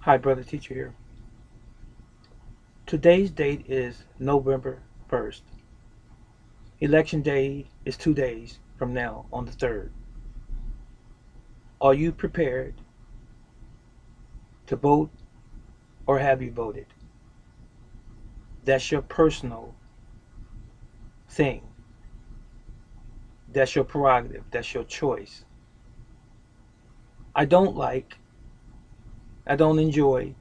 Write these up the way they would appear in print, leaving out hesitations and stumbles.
Hi, brother teacher here. Today's date is November 1st. Election day is 2 days from now on the 3rd. Are you prepared to vote or have you voted? That's your personal thing. That's your prerogative. That's your choice. I don't like, I don't enjoy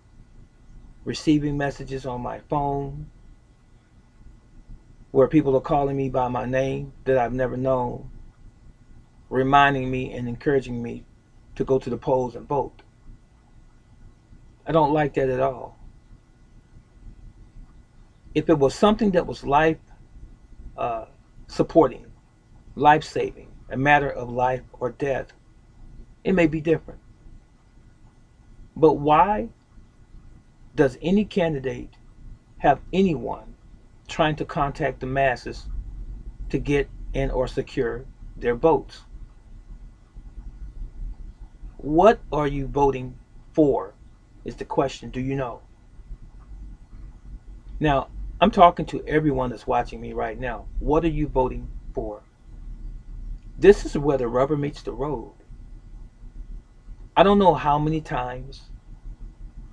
receiving messages on my phone where people are calling me by my name that I've never known, reminding me and encouraging me to go to the polls and vote. I don't like that at all. If it was something that was life uh, supporting, life saving, a matter of life or death, it may be different. But why does any candidate have anyone trying to contact the masses to get and or secure their votes? What are you voting for is the question. Do you know? Now, I'm talking to everyone that's watching me right now. What are you voting for? This is where the rubber meets the road. I don't know how many times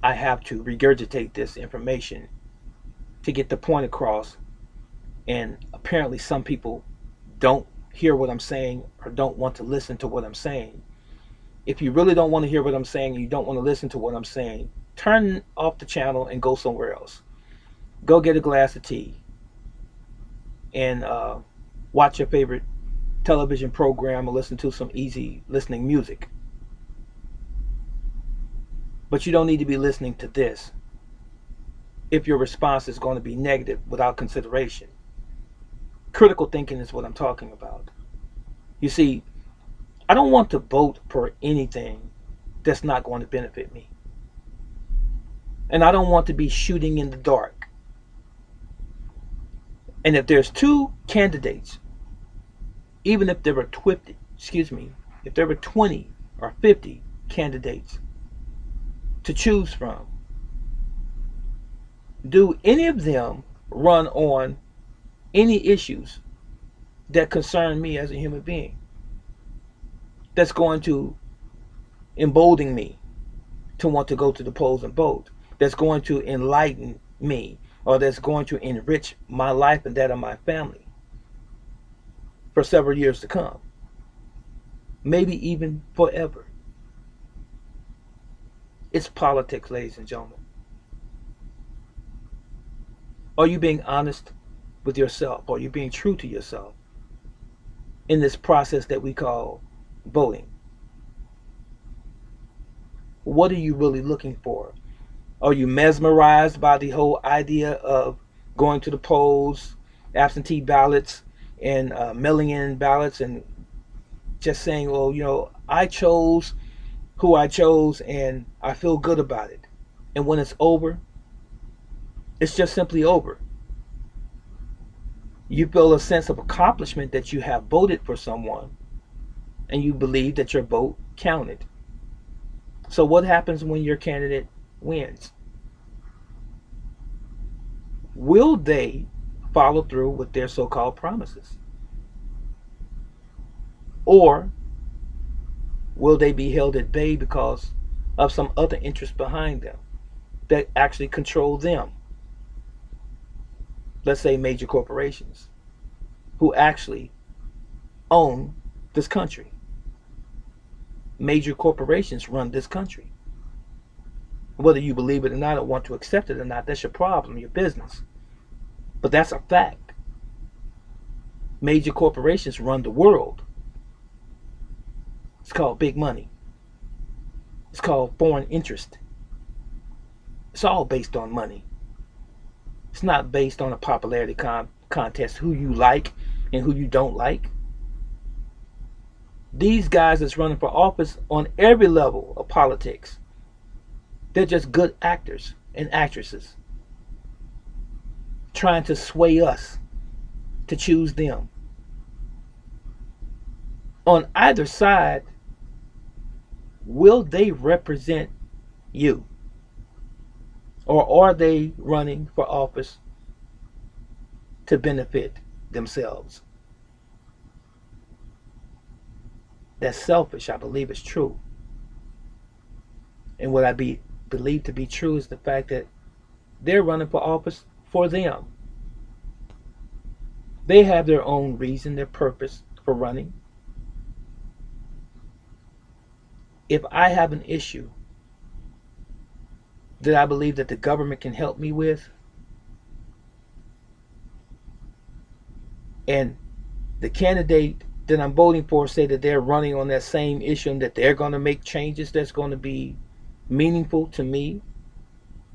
I have to regurgitate this information to get the point across, and apparently some people don't hear what I'm saying or don't want to listen to what I'm saying. If you really don't want to hear what I'm saying and you don't want to listen to what I'm saying, turn off the channel and go somewhere else. Go get a glass of tea and watch your favorite television program or listen to some easy listening music. But you don't need to be listening to this if your response is going to be negative without consideration. Critical thinking is what I'm talking about. You see, I don't want to vote for anything that's not going to benefit me. And I don't want to be shooting in the dark. And if there's two candidates, even if there were 20, if there were 20 or 50 candidates to choose from, do any of them run on any issues that concern me as a human being? That's going to embolden me to want to go to the polls and vote, that's going to enlighten me, or that's going to enrich my life and that of my family for several years to come, maybe even forever. It's politics, ladies and gentlemen. Are you being honest with yourself? Are you being true to yourself in this process that we call voting? What are you really looking for? Are you mesmerized by the whole idea of going to the polls, absentee ballots, and mailing in ballots, and just saying, well, I chose who I chose and I feel good about it. And when it's over, it's just simply over. You feel a sense of accomplishment that you have voted for someone and you believe that your vote counted. So what happens when your candidate wins? Will they follow through with their so-called promises? Or will they be held at bay because of some other interest behind them that actually control them? Let's say major corporations who actually own this country. Major corporations run this country. Whether you believe it or not, or want to accept it or not, that's your problem, your business. But that's a fact. Major corporations run the world. It's called big money. It's called foreign interest. It's all based on money. It's not based on a popularity contest, who you like and who you don't like. These guys that's running for office on every level of politics, they're just good actors and actresses trying to sway us to choose them. On either side, will they represent you? Or are they running for office to benefit themselves? That's selfish. I believe it's true. And what believe to be true is the fact that they're running for office for them. They have their own reason, their purpose for running. If I have an issue that I believe that the government can help me with, and the candidate that I'm voting for say that they're running on that same issue and that they're going to make changes that's going to be meaningful to me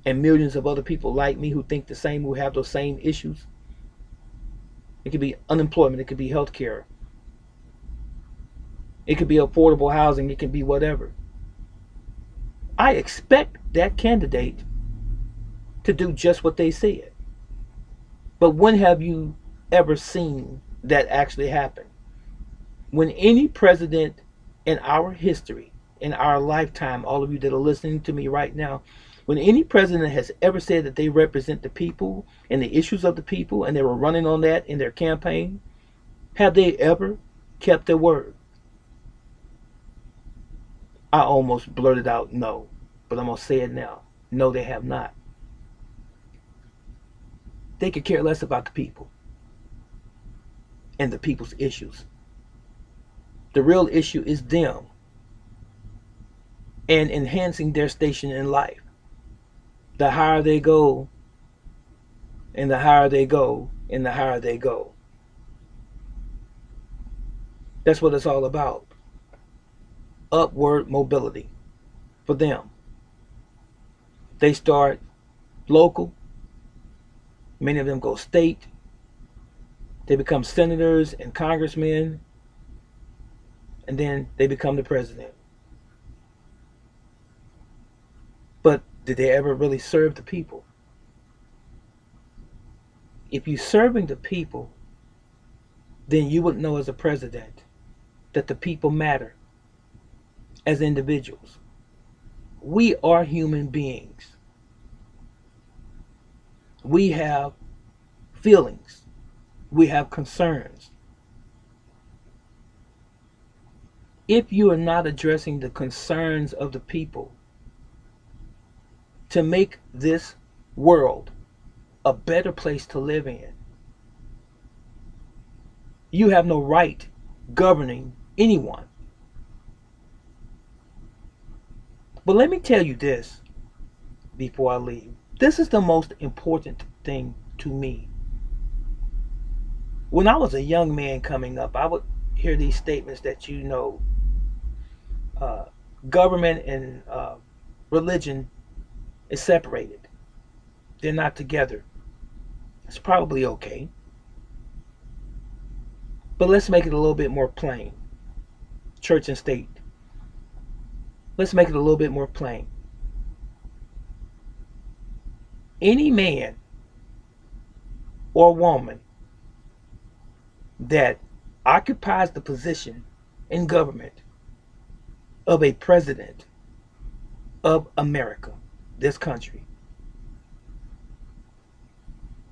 and millions of other people like me who think the same, who have those same issues. It could be unemployment, it could be healthcare, it could be affordable housing, it could be whatever. I expect that candidate to do just what they said. But when have you ever seen that actually happen? When any president in our history, in our lifetime, all of you that are listening to me right now, when any president has ever said that they represent the people and the issues of the people and they were running on that in their campaign, have they ever kept their word? I almost blurted out no, but I'm going to say it now. No, they have not. They could care less about the people and the people's issues. The real issue is them and enhancing their station in life. The higher they go, and the higher they go, and the higher they go. That's what it's all about. Upward mobility for them. They start local, many of them go state, they become senators and congressmen, and then they become the president. But did they ever really serve the people? If you're serving the people, then you would know as a president that the people matter as individuals. We are human beings. We have feelings. We have concerns. If you are not addressing the concerns of the people to make this world a better place to live in, you have no right governing anyone. But let me tell you this before I leave. This is the most important thing to me. When I was a young man coming up, I would hear these statements that uh, government and religion is separated. They're not together. It's probably okay. But let's make it a little bit more plain. Church and state. Let's make it a little bit more plain. Any man or woman that occupies the position in government of a president of America, this country,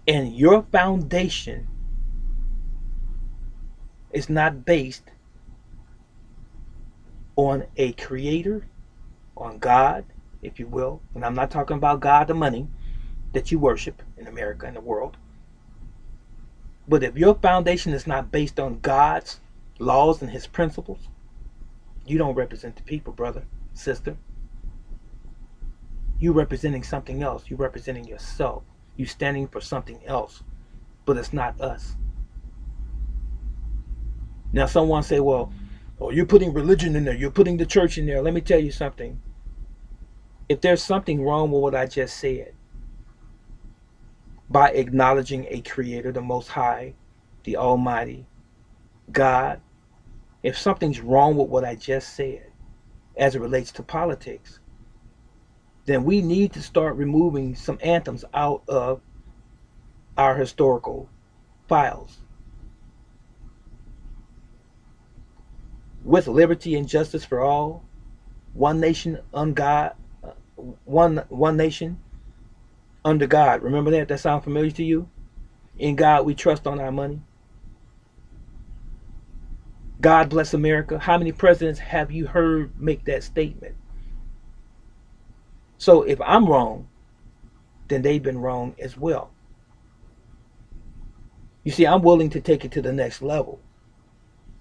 and your foundation is not based on a creator, on God, if you will, and I'm not talking about God, the money that you worship in America and the world, but if your foundation is not based on God's laws and his principles, you don't represent the people, brother, sister. You're representing something else. You're representing yourself. You're standing for something else, but it's not us. Now, someone say, well, oh, you're putting religion in there. You're putting the church in there. Let me tell you something. If there's something wrong with what I just said, by acknowledging a creator, the Most High, the Almighty, God, if something's wrong with what I just said as it relates to politics, then we need to start removing some anthems out of our historical files. With liberty and justice for all, one nation, one nation Under God. Remember that? That sound familiar to you? In God we trust on our money. God bless America. How many presidents have you heard make that statement? So if I'm wrong, then they've been wrong as well. You see, I'm willing to take it to the next level,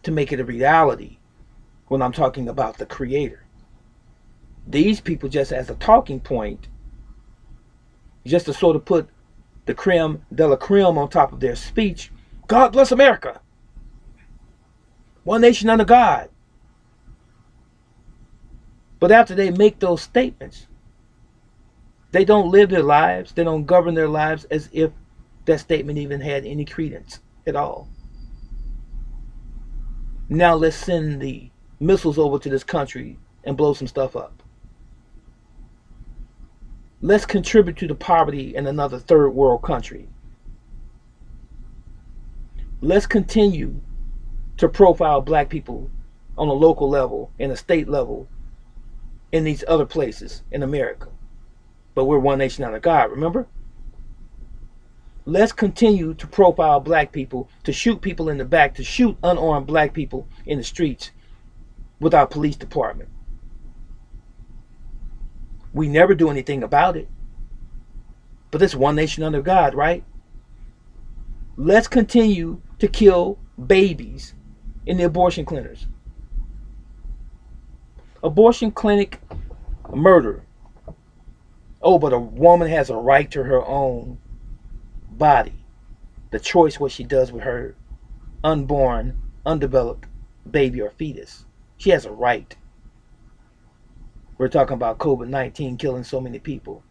to make it a reality when I'm talking about the Creator. These people, just as a talking point, just to sort of put the creme de la creme on top of their speech, God bless America. One nation under God. But after they make those statements, they don't live their lives, they don't govern their lives as if that statement even had any credence at all. Now let's send the missiles over to this country and blow some stuff up. Let's contribute to the poverty in another third world country. Let's continue to profile black people on a local level and a state level in these other places in America. But we're one nation under God, remember? Let's continue to profile black people, to shoot people in the back, to shoot unarmed black people in the streets with our police department. We never do anything about it. But it's one nation under God, right? Let's continue to kill babies in the abortion clinics. Abortion clinic murder. Oh, but a woman has a right to her own body. The choice what she does with her unborn, undeveloped baby or fetus. She has a right. We're talking about COVID-19 killing so many people.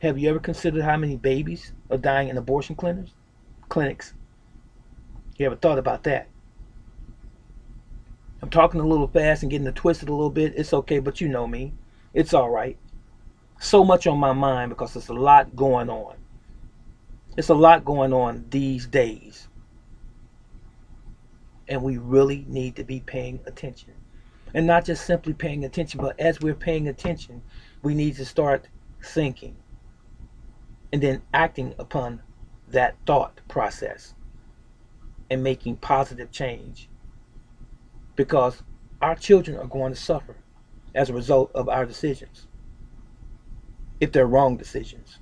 Have you ever considered how many babies are dying in abortion clinics? You ever thought about that? I'm talking a little fast and getting it twisted a little bit. It's okay, but you know me. It's all right. So much on my mind because there's a lot going on. It's a lot going on these days. And we really need to be paying attention. And not just simply paying attention, but as we're paying attention, we need to start thinking and then acting upon that thought process and making positive change. Because our children are going to suffer as a result of our decisions, if they're wrong decisions.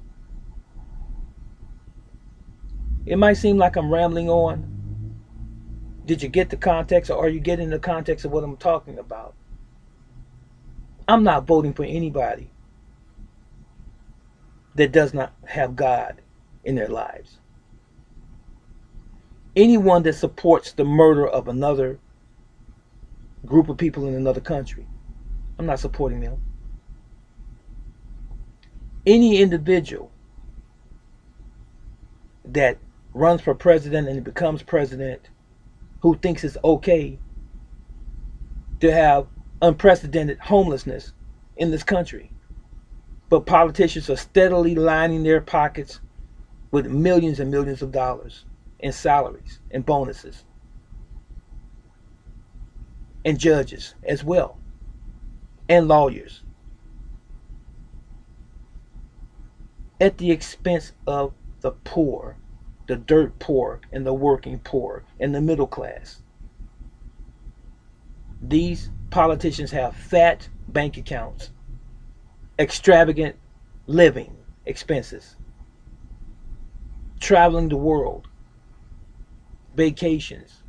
It might seem like I'm rambling on. Did you get the context, or are you getting the context of what I'm talking about? I'm not voting for anybody that does not have God in their lives. Anyone that supports the murder of another group of people in another country, I'm not supporting them. Any individual that runs for president and becomes president who thinks it's okay to have unprecedented homelessness in this country, but politicians are steadily lining their pockets with millions and millions of dollars in salaries and bonuses, and judges as well, and lawyers, at the expense of the poor, the dirt poor, and the working poor, and the middle class. These politicians have fat bank accounts, extravagant living expenses, traveling the world, vacations,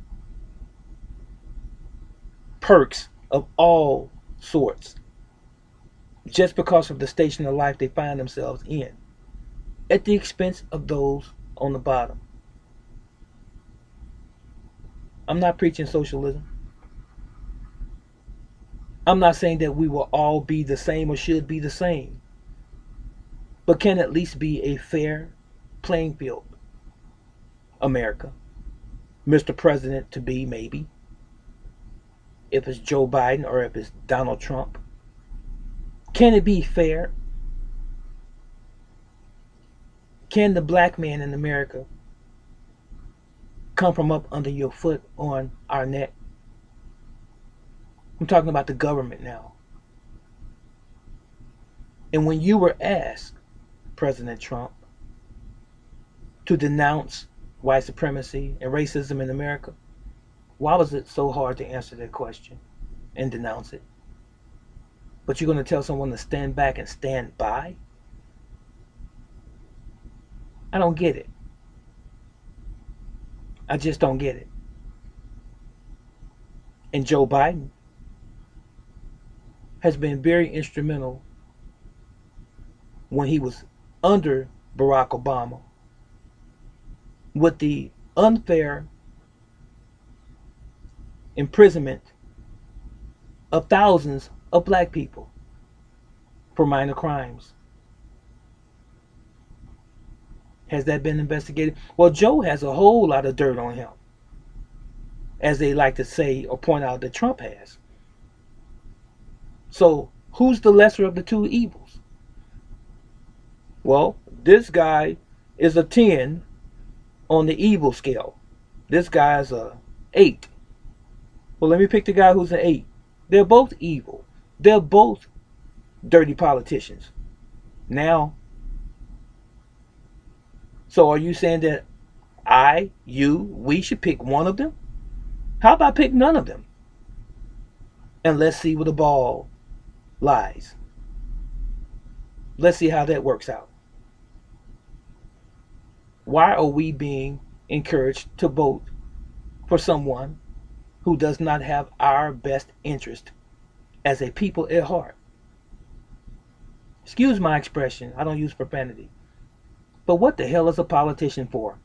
perks of all sorts, just because of the station of life they find themselves in, at the expense of those on the bottom. I'm not preaching socialism. I'm not saying that we will all be the same or should be the same, but can at least be a fair playing field. America, Mr. President to be, maybe, if it's Joe Biden or if it's Donald Trump. Can it be fair? Can the black man in America come from up under your foot on our neck? I'm talking about the government now. And when you were asked President Trump to denounce white supremacy and racism in America? Why was it so hard to answer that question and denounce it? But you're going to tell someone to stand back and stand by? I don't get it. I just don't get it. And Joe Biden has been very instrumental when he was under Barack Obama with the unfair imprisonment of thousands of black people for minor crimes. Has that been investigated? Well, Joe has a whole lot of dirt on him, as they like to say or point out that Trump has. So, who's the lesser of the two evils? Well, this guy is a 10 on the evil scale. This guy's a 8. Well, let me pick the guy who's an 8. They're both evil. They're both dirty politicians. Now, so are you saying that we should pick one of them? How about pick none of them? And let's see where the ball lies. Let's see how that works out. Why are we being encouraged to vote for someone who does not have our best interest as a people at heart? Excuse my expression, I don't use profanity. But what the hell is a politician for?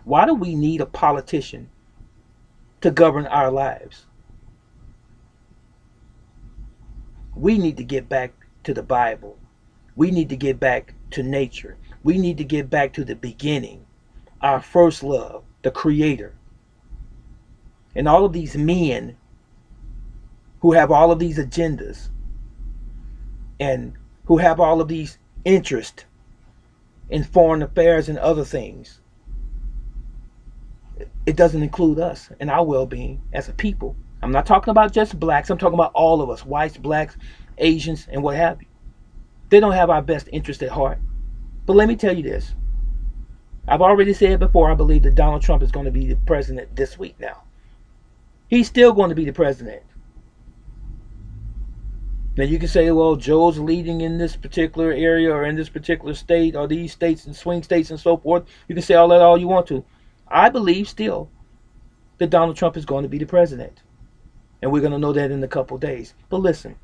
Why do we need a politician to govern our lives? We need to get back to the Bible. We need to get back to nature. We need to get back to the beginning, our first love, the Creator. And all of these men who have all of these agendas and who have all of these interests in foreign affairs and other things, it doesn't include us and our well-being as a people. I'm not talking about just blacks. I'm talking about all of us, whites, blacks, Asians, and what have you. They don't have our best interest at heart. But let me tell you this. I've already said before, I believe that Donald Trump is going to be the president this week now. He's still going to be the president. Now you can say, well, Joe's leading in this particular area or in this particular state or these states and swing states and so forth. You can say all that all you want to. I believe still that Donald Trump is going to be the president. And we're going to know that in a couple days. But listen,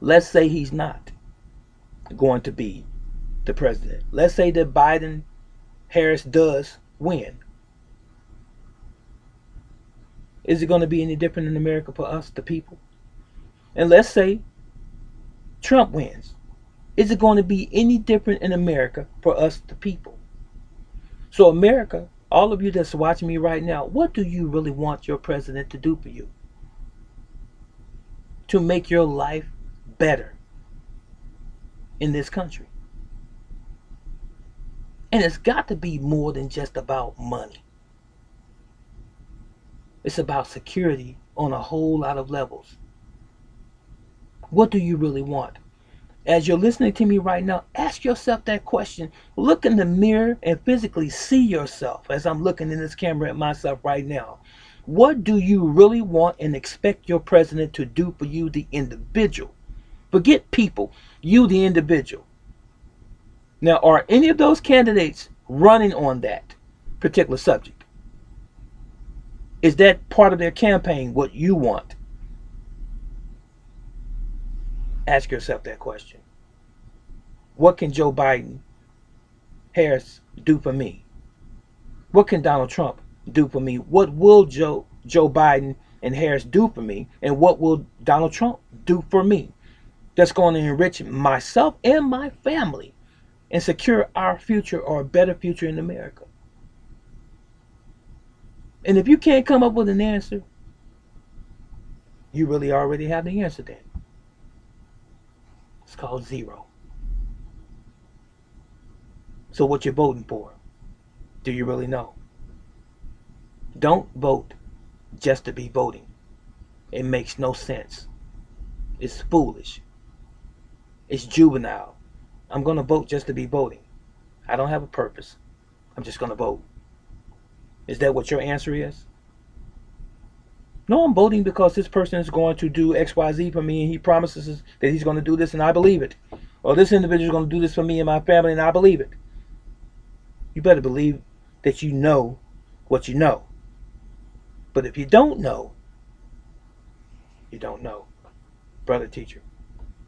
let's say he's not going to be the president. Let's say that Biden Harris does win. Is it going to be any different in America for us, the people? And let's say Trump wins. Is it going to be any different in America for us, the people? So America, all of you that's watching me right now, what do you really want your president to do for you? To make your life better in this country. And it's got to be more than just about money. It's about security on a whole lot of levels. What do you really want? As you're listening to me right now, ask yourself that question. Look in the mirror and physically see yourself as I'm looking in this camera at myself right now. What do you really want and expect your president to do for you, the individual? Forget people, you, the individual. Now, are any of those candidates running on that particular subject? Is that part of their campaign, what you want? Ask yourself that question. What can Joe Biden, Harris do for me? What can Donald Trump do for me? What will Joe Biden and Harris do for me? And what will Donald Trump do for me? That's going to enrich myself and my family and secure our future or a better future in America. And if you can't come up with an answer, you really already have the answer then. It's called zero. So what you're voting for, do you really know? Don't vote just to be voting. It makes no sense. It's foolish. It's juvenile. I'm going to vote just to be voting. I don't have a purpose. I'm just going to vote. Is that what your answer is? No, I'm voting because this person is going to do XYZ for me and he promises that he's going to do this and I believe it. Or this individual is going to do this for me and my family and I believe it. You better believe that you know what you know. But if you don't know, you don't know. Brother teacher.